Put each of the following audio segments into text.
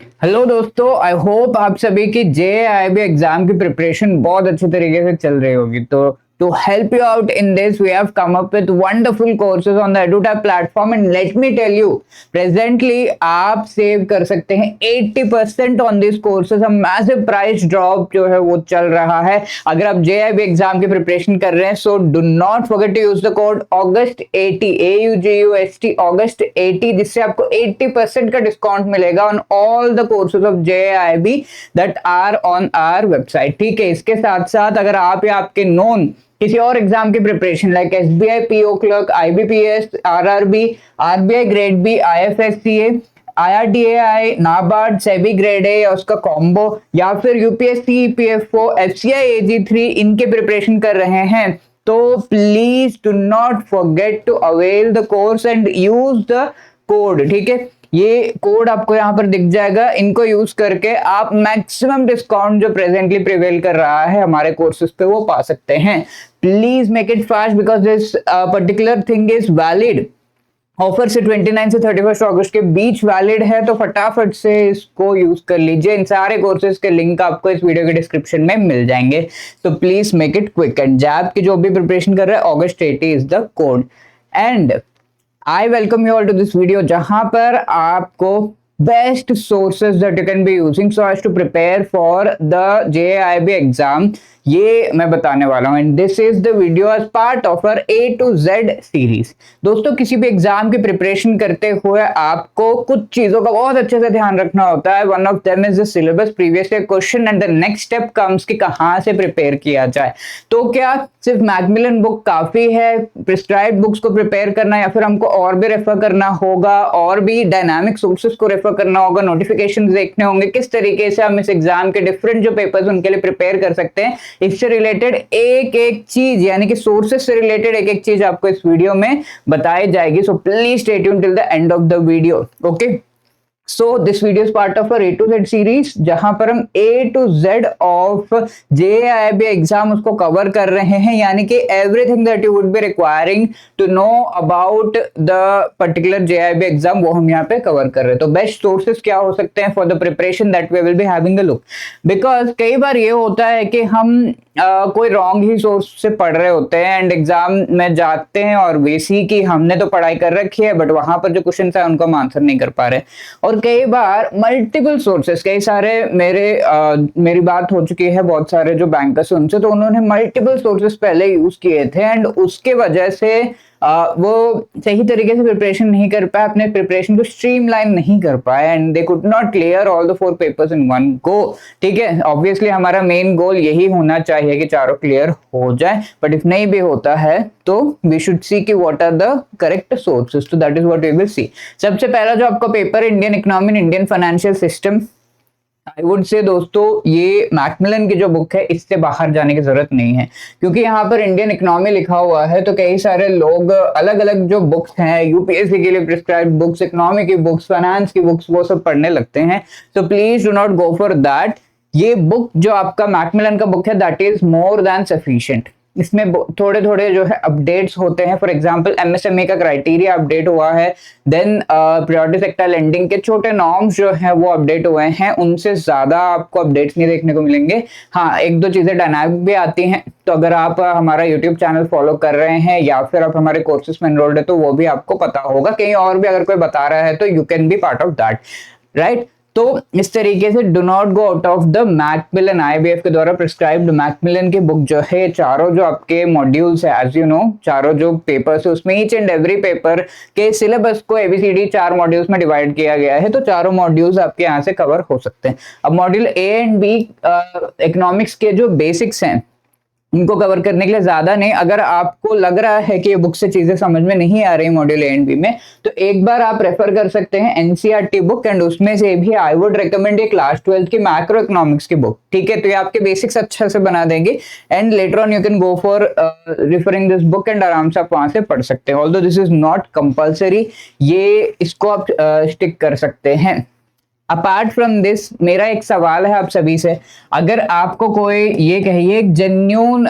Hello दोस्तों, I hope आप सभी की जेआईबी एग्जाम की प्रिपरेशन बहुत अच्छे तरीके से चल रही होगी। तो to help you out in this we have come up with wonderful courses on the EduTap platform and let me tell you, presently आप सेव कर सकते हैं 80% on this courses. Massive price drop जो है वो चल रहा है अगर आप जेआईबी एग्जाम की प्रिपरेशन कर रहे हैं। So do not forget to use the code August80 AUGUST August80, जिससे आपको 80% का डिस्काउंट मिलेगा on all the courses of JAIIB that are on our website. ठीक है, इसके साथ साथ अगर आप या आपके नोन किसी और एग्जाम की preparation like SBI PO clerk, IBPS, RRB, RBI grade B, IFSCA, IRDAI, NABARD, SEBI grade A या उसका कॉम्बो, या फिर यूपीएससी, ईपीएफओ, एफसीआई AG3 इनके प्रिपरेशन कर रहे हैं, तो please do not forget to avail the course and use the code. ठीक है, ये कोड आपको यहाँ पर दिख जाएगा। इनको यूज करके आप मैक्सिमम डिस्काउंट जो प्रेजेंटली प्रिवेल कर रहा है हमारे कोर्सेज पे वो पा सकते हैं। Please make it fast because this particular thing is valid. Offer से 29 से 31 अगस्त के बीच वैलिड है, तो फटाफट से इसको यूज कर लीजिए। इन सारे कोर्सेज के लिंक आपको इस वीडियो के डिस्क्रिप्शन में मिल जाएंगे, तो please make it quick. And JAIIB की जो भी प्रिपरेशन कर रहे हैं, August80 is the code. And I welcome you all to this video, जहां पर आपको best sources that you can be using so as to prepare for the JAIIB exam, ये मैं बताने वाला हूं। And this is the video as part of our A to Z series. दोस्तों, किसी भी एग्जाम की प्रिपरेशन करते हुए आपको कुछ चीजों का बहुत अच्छे से ध्यान रखना होता है। One of them is the syllabus, previous year question, and the next step comes कि कहां से प्रिपेयर किया जाए। तो क्या सिर्फ मैकमिलन बुक काफी है प्रिस्क्राइब्ड बुक्स को प्रिपेयर करना, या फिर हमको और भी रेफर करना होगा, और भी डायनामिक सोर्सेज को रेफर करना होगा, नोटिफिकेशन देखने होंगे, किस तरीके से हम इस एग्जाम के डिफरेंट जो पेपर्स उनके लिए प्रिपेयर कर सकते हैं, इससे रिलेटेड एक एक चीज यानी कि सोर्सेज से रिलेटेड एक एक चीज आपको इस वीडियो में बताई जाएगी। So please stay tuned till the end of the video. Okay, so this video is part of A to Z series, जहां पर हम A to Z of JAIIB exam उसको कवर कर रहे हैं, यानी कि everything that you would be requiring to know about the particular JAIIB exam वो हम यहाँ पे कवर कर रहे हैं। तो बेस्ट सोर्सेज क्या हो सकते हैं for the preparation that we will be having a look, because कई बार ये होता है कि हम कोई रॉन्ग ही सोर्स से पढ़ रहे होते हैं एंड एग्जाम में जाते हैं और वैसी की हमने तो पढ़ाई कर रखी है, बट वहां पर जो क्वेश्चन है उनको हम आंसर नहीं कर पा रहे। और कई बार मल्टीपल सोर्सेस, कई सारे मेरी बात हो चुकी है बहुत सारे जो बैंकर्स उनसे, तो उन्होंने मल्टीपल सोर्सेस पहले यूज किए थे एंड उसके वजह से वो सही तरीके से प्रिपरेशन नहीं कर पाए, अपने प्रिपरेशन को स्ट्रीमलाइन नहीं कर पाए and they could not clear all the 4 papers in one go. ठीक है, ऑब्वियसली हमारा मेन गोल यही होना चाहिए कि चारों क्लियर हो जाए, बट इफ नहीं भी होता है तो वी शुड सी कि what are the correct sources, तो that is what we will see. सबसे पहला जो आपका paper, Indian economy, Indian financial system, I would say दोस्तों ये मैकमिलन की जो बुक है इससे बाहर जाने की जरूरत नहीं है, क्योंकि यहाँ पर इंडियन इकोनॉमी लिखा हुआ है, तो कई सारे लोग अलग अलग जो बुक्स हैं यूपीएससी के लिए प्रिस्क्राइब्ड बुक्स, इकोनॉमी की बुक्स, फाइनेंस की बुक्स, वो सब पढ़ने लगते हैं। तो please do not go for that. ये बुक जो आपका मैकमिलन का बुक है that is more than sufficient. इसमें थोड़े थोड़े जो है अपडेट्स होते हैं। फॉर एग्जांपल एमएसएमई का क्राइटेरिया अपडेट हुआ है, देन प्रायोरिटी सेक्टर लेंडिंग के छोटे नॉर्म्स जो है वो अपडेट हुए हैं, उनसे ज्यादा आपको अपडेट्स नहीं देखने को मिलेंगे। हाँ, एक दो चीजें डायनामिक भी आती हैं, तो अगर आप हमारा यूट्यूब चैनल फॉलो कर रहे हैं या फिर आप हमारे कोर्सेज में एनरोल्ड है तो वो भी आपको पता होगा। कहीं और भी अगर कोई बता रहा है तो you can B part of that, right. तो इस तरीके से do not go out of the Macmillan, IBF के द्वारा प्रिस्क्राइब्ड मैकमिलन की बुक जो है, चारों जो आपके मॉड्यूल्स है, एज यू नो, चारों जो पेपर्स है उसमें ईच एंड एवरी पेपर के सिलेबस को ABCD 4 मॉड्यूल्स में डिवाइड किया गया है, तो चारों मॉड्यूल्स आपके यहाँ से कवर हो सकते हैं। अब module A and B economics के जो बेसिक्स हैं उनको कवर करने के लिए ज्यादा नहीं। अगर आपको लग रहा है कि ये बुक से चीजें समझ में नहीं आ रही मॉड्यूल A एंड B में, तो एक बार आप रेफर कर सकते हैं एनसीईआरटी बुक, एंड उसमें से भी आई वुड रिकमेंड ये क्लास 12 की मैक्रो इकोनॉमिक्स की बुक। ठीक है, तो ये आपके बेसिक्स अच्छा से बना देंगे and later on you can go for referring this book and आराम से आप वहां से पढ़ सकते हैं। Although this is not compulsory, ये इसको आप स्टिक कर सकते हैं। अपार्ट फ्रॉम दिस मेरा एक सवाल है आप सभी से, अगर आपको कोई ये कहिए जेन्यून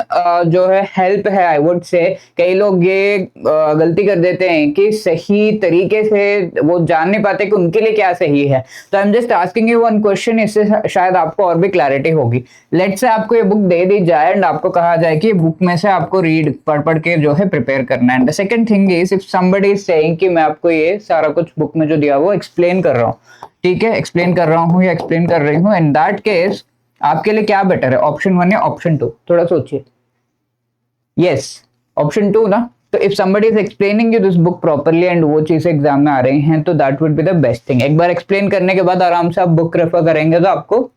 जो है हेल्प है, आई वुड से कई लोग ये गलती कर देते हैं कि सही तरीके से वो जान नहीं पाते कि उनके लिए क्या सही है। तो I am just asking you one question, इससे शायद आपको और भी क्लैरिटी होगी। लेट्स से आपको ये बुक दे दी जाए एंड आपको कहा जाए कि बुक में से आपको रीड पढ़ पढ़ के जो है प्रिपेयर करना है। And the second thing is, if somebody is saying कि मैं आपको ये सारा कुछ बुक में जो दिया वो एक्सप्लेन कर रहा हूँ, ठीक है, एक्सप्लेन कर रहा हूँ या एक्सप्लेन कर रही हूँ, इन दैट केस आपके लिए क्या बेटर है, ऑप्शन 1 या ऑप्शन 2? थोड़ा सोचिए। यस, ऑप्शन 2 ना। तो if somebody is explaining you this book properly and वो चीजें एग्जाम में आ रही हैं, तो that would be the best thing. एक बार एक्सप्लेन करने के बाद आराम से आप बुक रेफर करेंगे तो आपको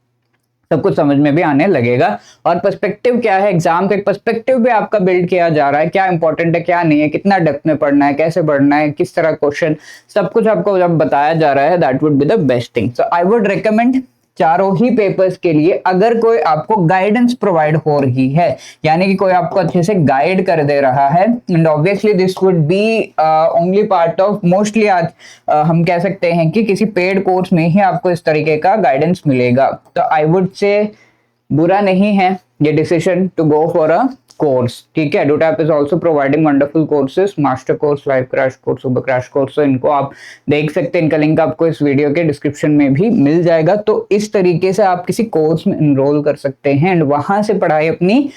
सब कुछ समझ में भी आने लगेगा। और पर्सपेक्टिव क्या है, एग्जाम का एक पर्सपेक्टिव भी आपका बिल्ड किया जा रहा है, क्या इंपॉर्टेंट है क्या नहीं है, कितना डेप्थ में पढ़ना है, कैसे पढ़ना है, किस तरह क्वेश्चन, सब कुछ आपको जब बताया जा रहा है, that would be the best thing. So I would recommend चारों ही पेपर्स के लिए, अगर कोई आपको गाइडेंस प्रोवाइड हो रही है, यानी कि कोई आपको अच्छे से गाइड कर दे रहा है, and obviously this would be only part of, mostly आज हम कह सकते हैं कि किसी पेड कोर्स में ही आपको इस तरीके का गाइडेंस मिलेगा। तो आई वुड से बुरा नहीं है ये decision to go for a course, ठीक है। EduTap is also providing wonderful courses, master course, live crash course, super crash course, तो इनको आप देख सकते हैं, इनका लिंक आपको इस वीडियो के डिस्क्रिप्शन में भी मिल जाएगा। तो इस तरीके से आप किसी कोर्स में एनरोल कर सकते हैं एंड वहां से पढ़ाई अपनी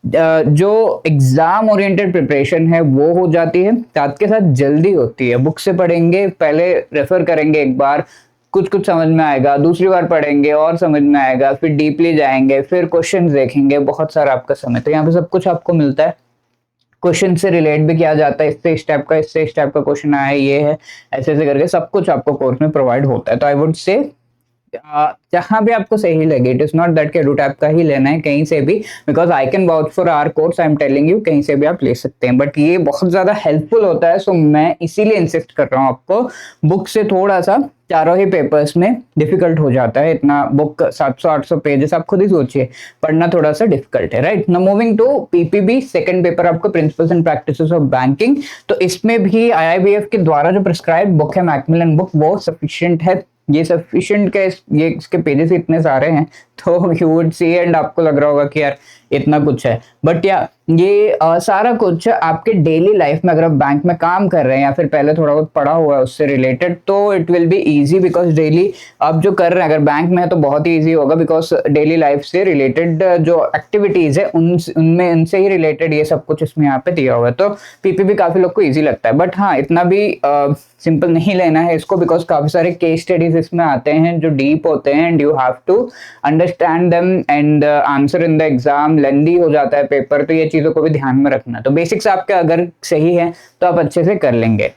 जो एग्जाम ओरिएंटेड प्रिपरेशन है वो हो जाती है, साथ के साथ जल्दी होती है। बुक से पढ़ेंगे, पहले रेफर करेंगे एक बार, कुछ कुछ समझ में आएगा, दूसरी बार पढ़ेंगे और समझ में आएगा, फिर डीपली जाएंगे, फिर क्वेश्चन देखेंगे, बहुत सारा आपका समय, तो यहाँ पे सब कुछ आपको मिलता है। क्वेश्चन से रिलेट भी किया जाता है, इससे इस टाइप का क्वेश्चन आया, ये है, ऐसे ऐसे करके सब कुछ आपको कोर्स में प्रोवाइड होता है। तो आई वुड से जहां भी आपको सही लगे, इट इज नॉट दैट कि EduTap का ही लेना है, कहीं से भी, because I can vouch for our course, I am telling you, कहीं से भी आप ले सकते हैं, बट ये बहुत ज्यादा हेल्पफुल होता है। सो मैं इसीलिए इंसिस्ट कर रहा हूँ आपको, बुक से थोड़ा सा चारों ही पेपर्स में डिफिकल्ट हो जाता है, इतना बुक 700-800 पेजेस, आप खुद ही सोचिए, पढ़ना थोड़ा सा डिफिकल्ट है, right. Now moving to PPB, second paper आपको principles and practices of banking. तो इसमें भी IIBF के द्वारा जो प्रिस्क्राइब बुक है मैकमिलन बुक, वो सफिशिएंट है। ये सफिशिएंट के ये इसके पेजेस इतने सारे हैं, तो यू वुड सी एंड आपको लग रहा होगा कि यार इतना कुछ है, बट या ये सारा कुछ आपके डेली लाइफ में, अगर आप बैंक में काम कर रहे हैं या फिर पहले थोड़ा बहुत पढ़ा हुआ है उससे रिलेटेड, तो it will be easy, because daily आप जो कर रहे हैं, अगर बैंक में है तो बहुत ही इजी होगा, बिकॉज डेली लाइफ से रिलेटेड जो एक्टिविटीज है उनमें उनसे ही रिलेटेड ये सब कुछ इसमें यहाँ पे दिया हुआ है। तो PPB काफी लोग को ईजी लगता है, बट हाँ इतना भी सिंपल नहीं लेना है इसको, बिकॉज काफी सारे केस स्टडीज इसमें आते हैं जो डीप होते हैं and you have to understand them and answer in the exam, lengthy हो जाता है पेपर, तो ये चीजों को भी ध्यान में रखना। तो बेसिक्स आपके अगर सही है तो आप अच्छे से कर लेंगे।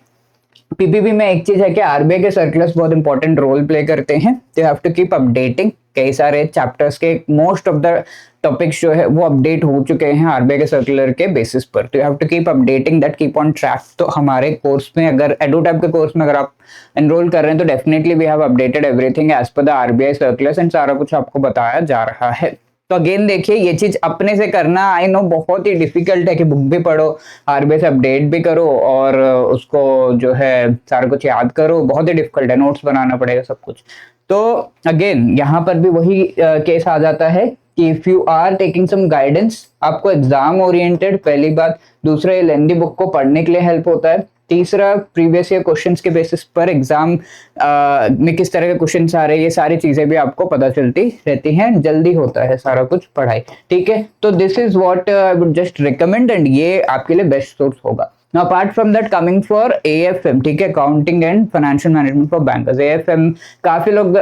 PPB में एक चीज है कि RBI के सर्कुलर्स बहुत इंपॉर्टेंट रोल प्ले करते हैं, you have to keep updating. कई सारे चैप्टर्स के मोस्ट ऑफ द टॉपिक्स जो है वो अपडेट हो चुके हैं RBI के सर्कुलर के बेसिस पर, तो you have to keep updating that, keep on track. तो हमारे कोर्स में, अगर EduTap के कोर्स में अगर आप एनरोल कर रहे हैं, तो definitely we have updated everything as per the RBI circulars and सारा कुछ आपको बताया जा रहा है। तो अगेन देखिए, ये चीज अपने से करना आई नो बहुत ही डिफिकल्ट है कि बुक भी पढ़ो, RBI से अपडेट भी करो और उसको जो है सारा कुछ याद करो, बहुत ही डिफिकल्ट है, नोट्स बनाना पड़ेगा सब कुछ। तो अगेन यहाँ पर भी वही केस आ जाता है कि if you are taking some guidance, आपको एग्जाम ओरिएंटेड पहली बात, दूसरा ये लेंदी बुक को पढ़ने के लिए हेल्प होता है, तीसरा प्रीवियस ईयर क्वेश्चंस के बेसिस पर एग्जाम में किस तरह के क्वेश्चंस आ रहे हैं, ये सारी चीजें भी आपको पता चलती रहती हैं, जल्दी होता है सारा कुछ पढ़ाई, ठीक है। तो this is what I would just recommend and ये आपके लिए बेस्ट सोर्स होगा। Now apart from that, coming for AFM, ठीक है, accounting and financial management for bankers, AFM काफी लोग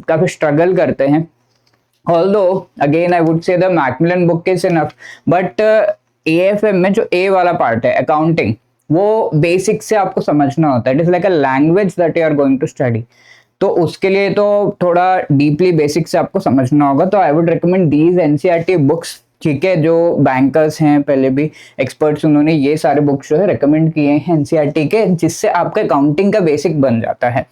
काफी स्ट्रगल करते हैं, although again I would say the Macmillan book is enough, but AFM में जो A वाला पार्ट है अकाउंटिंग, वो बेसिक से आपको समझना होता है, it is like a language that you are going to study, तो उसके लिए तो थोड़ा डीपली बेसिक से आपको समझना होगा। तो I would recommend these NCERT books, ठीक है, जो बैंकर्स हैं पहले भी एक्सपर्ट्स, उन्होंने ये सारे बुक्स जो है रिकमेंड किए हैं NCERT के, जिससे आपका अकाउंटिंग का बेसिक बन जाता है।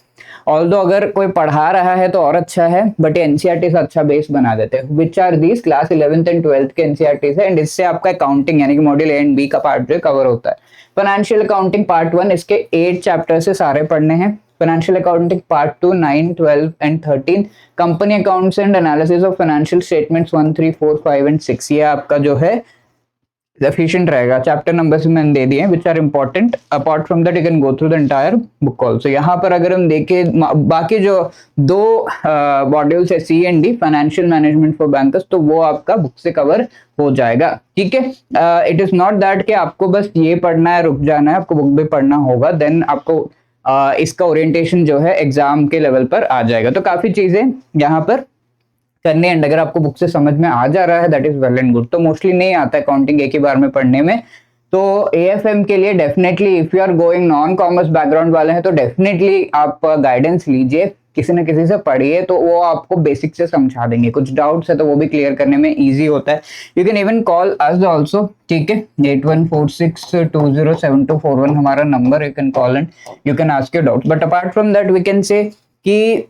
ऑल्दो अगर कोई पढ़ा रहा है तो और अच्छा है, बट NCERT से अच्छा बेस बना देते हैं, which are these class 11th and 12th के NCERT से, एंड इससे आपका अकाउंटिंग यानी कि मॉड्यूल A एंड B का पार्ट जो कवर होता है। फाइनेंशियल अकाउंटिंग पार्ट 1, इसके 8 चैप्टर से सारे पढ़ने हैं, financial accounting part 2 9 12 and 13, company accounts and analysis of financial statements 1 3 4 5 and 6, ये आपका जो है सफिशिएंट रहेगा। चैप्टर नंबर्स मैंने दे दिए हैं which are important. Apart from that you can go through the entire book also. यहाँ पर अगर हम देखें बाकी जो दो मॉड्यूल्स है C and D, financial management for bankers, तो वो आपका बुक से कवर हो जाएगा, ठीक है। इट इज नॉट दैट कि आपको बस ये पढ़ना है रुक जाना है, आपको बुक भी पढ़ना होगा, देन आपको इसका ओरिएंटेशन जो है एग्जाम के लेवल पर आ जाएगा। तो काफी चीजें यहाँ पर करने एंड अगर आपको बुक से समझ में आ जा रहा है that is well and good. तो मोस्टली नहीं आता है अकाउंटिंग एक ही बार में पढ़ने में, तो एएफएम के लिए definitely if you are going non commerce background वाले हैं तो डेफिनेटली आप गाइडेंस लीजिए, किसी न किसी से पढ़िए, तो वो आपको बेसिक से समझा देंगे। कुछ डाउट्स है तो वो भी क्लियर करने में इजी होता है। You can even call us also, ठीक है, 8146207241 हमारा नंबर, you can call and you can ask your doubts. But apart from that we can say कि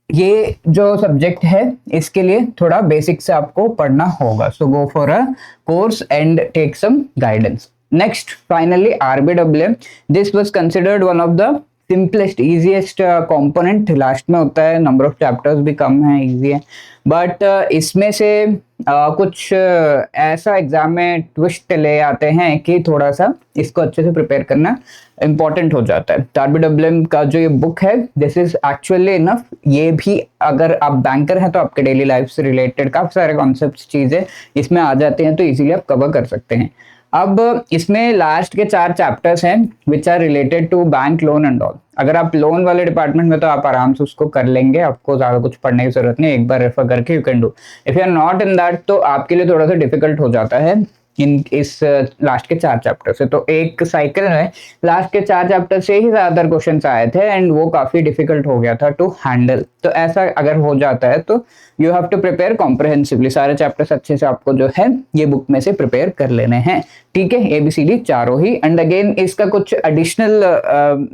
ये जो सब्जेक्ट है इसके लिए थोड़ा बेसिक से आपको पढ़ना होगा, so go for a course and take some guidance. Next finally RBWM, this was considered one of the simplest easiest component, last में होता है, नंबर ऑफ चैप्टर्स भी कम है, इजी है, बट इसमें से कुछ ऐसा एग्जाम में ट्विस्ट ले आते हैं कि थोड़ा सा इसको अच्छे से प्रिपेयर करना इंपॉर्टेंट हो जाता है। आरबीडब्ल्यूएम का जो ये बुक है दिस इज एक्चुअली इनफ, ये भी अगर आप बैंकर हैं तो आपके डेली लाइफ से रिलेटेड काफी सारे कॉन्सेप्ट चीजें इसमें आ जाते हैं, तो इजीली आप कवर कर सकते हैं। अब इसमें लास्ट के 4 चैप्टर्स हैं which are related to bank loan and all. अगर आप लोन वाले डिपार्टमेंट में तो आप आराम से उसको कर लेंगे, आपको ज्यादा कुछ पढ़ने की जरूरत नहीं, एक बार रेफर करके you can do. If you are not in that तो आपके लिए थोड़ा सा डिफिकल्ट हो जाता है इस लास्ट के 4 चैप्टर से। तो एक साइकिल में लास्ट के 4 चैप्टर से ही ज्यादातर क्वेश्चंस आए थे एंड वो काफी डिफिकल्ट हो गया था टू हैंडल। तो ऐसा अगर हो जाता है तो you have to prepare comprehensively, सारे चैप्टर्स अच्छे से आपको जो है ये बुक में से प्रिपेयर कर लेने हैं, ठीक है, ABCD चारों ही। एंड अगेन इसका कुछ एडिशनल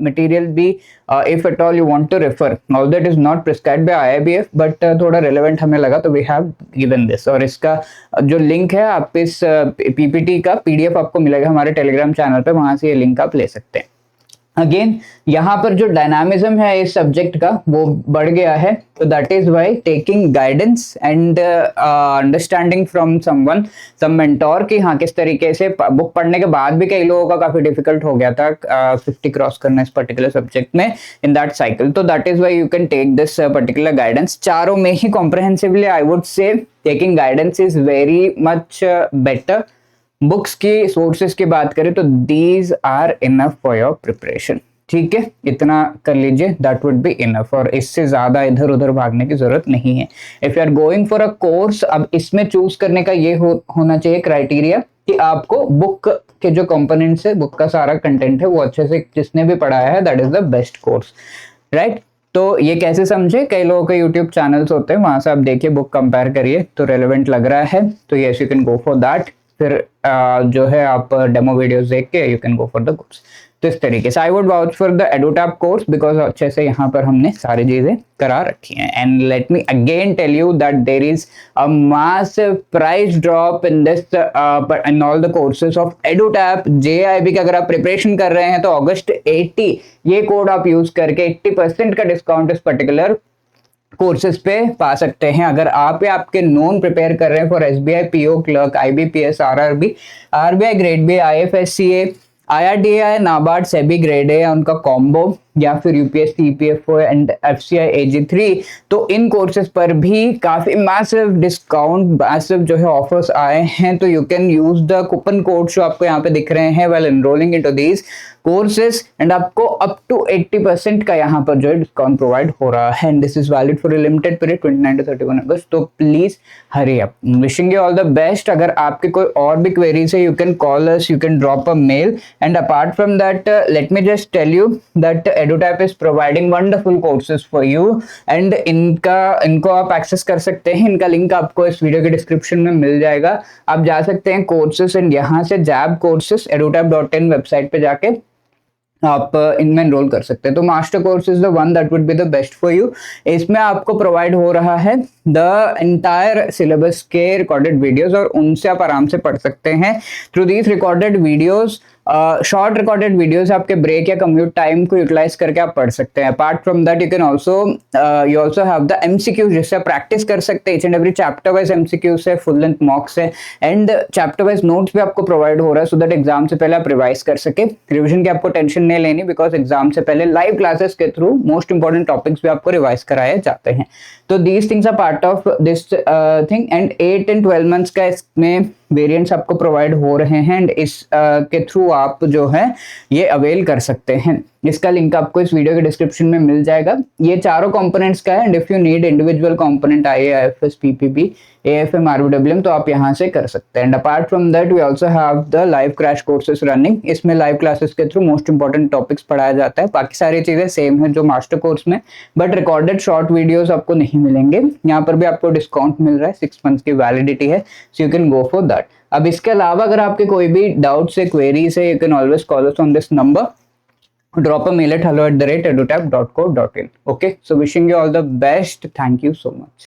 मटेरियल भी if at all you want to refer, all that is not prescribed by IIBF but थोड़ा रिलेवेंट हमें लगा तो वी हैव गिवन दिस। और इसका जो लिंक है आप इस PPT का PDF आपको मिलेगा हमारे टेलीग्राम चैनल पे, वहां से ये लिंक आप ले सकते हैं। अगेन यहाँ पर जो डायनामिज्म है इस सब्जेक्ट का वो बढ़ गया है, तो that is why taking guidance and understanding from someone, some mentor, कि हाँ किस तरीके से बुक पढ़ने के बाद भी कई लोगों का काफी डिफिकल्ट हो गया था 50 क्रॉस करना इस पर्टिकुलर सब्जेक्ट में इन दैट साइकिल। तो that is why you can take this particular guidance. चारों में ही comprehensively I would say taking guidance is very much better. Books की सोर्सेस की बात करें तो these are enough for your preparation, ठीक है, इतना कर लीजिए, दैट वुड बी इनफ, और इससे ज्यादा इधर उधर भागने की जरूरत नहीं है। If you are going for a course, अब इसमें चूज करने का ये होना चाहिए क्राइटेरिया कि आपको बुक के जो कंपोनेंट्स है, बुक का सारा कंटेंट है वो अच्छे से जिसने भी पढ़ाया है that is the best course, right. तो ये कैसे समझे, कई लोगों के यूट्यूब चैनल्स होते हैं, वहां से आप देखिए, बुक कंपेयर करिए, तो रेलेवेंट लग रहा है तो yes you can go for that. फिर जो है आप डेमो वीडियोस देख के you can go for the course. तो इस तरीके से I would vouch for the एडुटैप course because अच्छे से यहाँ पर हमने सारी चीजें करा रखी हैं। And let me again tell you that there is a massive price drop in this in all the courses of EduTap JIB का। अगर आप प्रिपरेशन कर रहे हैं तो अगस्त 80 ये कोड आप यूज करके 80% का डिस्काउंट इस पर्टिकुलर कोर्सेज पे पा सकते हैं। अगर आप या आपके नोन प्रिपेयर कर रहे हैं for SBI PO clerk, IBPS, RRB, RBI grade B, IFSCA, IRDAI, NABARD, SEBI grade A उनका कॉम्बो, या फिर UPSC EPFO and FCI AG3, तो इन कोर्सेज पर भी काफी मैसिव डिस्काउंट, मैसिव जो है ऑफर्स आए हैं। तो you can use the coupon code जो आपको यहाँ पे दिख रहे हैं while enrolling into these courses, and आपको अप टू 80% का यहाँ पर जो है डिस्काउंट प्रोवाइड हो रहा है। And this is valid for a limited period 29 to 31 August. तो please hurry up, wishing you all the best. अगर आपके कोई और भी क्वेरीज है you can call us, you can drop a mail, and apart from that let me just tell you that EduTap is providing wonderful courses for you and इनको आप access कर सकते हैं। इनका लिंक आपको इस वीडियो के डिस्क्रिप्शन में मिल जाएगा, आप जा सकते हैं कोर्सेस एंड यहाँ से जैब कोर्सेस edutap.in वेबसाइट पे जाके आप इनमें एनरोल कर सकते हैं। तो master course is the one that would be the best for you. इसमें आपको प्रोवाइड हो रहा है द एंटायर सिलेबस के रिकॉर्डेड वीडियोस, और उनसे आप आराम से पढ़ सकते हैं। Through these recorded videos short recorded videos आपके ब्रेक या कम्यूट टाइम को यूटिलाइज करके आप पढ़ सकते हैं। Apart from that you also have the MCQs, जिससे प्रैक्टिस कर सकते हैं। Each and every chapter wise MCQs है, फुल लेंथ मॉक्स है, एंड चैप्टर वाइज नोट्स भी आपको प्रोवाइड हो रहा है, सो दैट एग्जाम से पहले आप रिवाइज कर सके। रिविजन की आपको टेंशन नहीं लेनी, बिकॉज एग्जाम से पहले लाइव क्लासेस के थ्रू मोस्ट इंपॉर्टेंट टॉपिक्स भी आपको रिवाइज कराए जाते हैं। तो these things are part of this thing, and 8 and 12 months का इसमें वेरिएंट्स आपको प्रोवाइड हो रहे हैं, एंड इस के थ्रू आप जो है ये अवेल कर सकते हैं। इसका लिंक आपको इस वीडियो के डिस्क्रिप्शन में मिल जाएगा। ये चारों कंपोनेंट्स का है, and if you need individual component IAFS PPB AFM RWM तो आप यहाँ से कर सकते हैं। And apart from that we also have the live crash courses running. इसमें लाइव क्लासेस के थ्रू मोस्ट इंपॉर्टेंट टॉपिक्स पढ़ाया जाता है। बाकी सारी चीजें सेम है जो मास्टर कोर्स में, बट रिकॉर्डेड शॉर्ट वीडियोस आपको नहीं मिलेंगे। यहाँ पर भी आपको डिस्काउंट मिल रहा है, 6 months की वैलिडिटी है, so you can go for that. अब इसके अलावा अगर आपके कोई भी डाउट्स है, क्वेरीज है, you can always call us on this number, drop a mail at hello@edutap.co.in. Okay, so wishing you all the best. Thank you so much.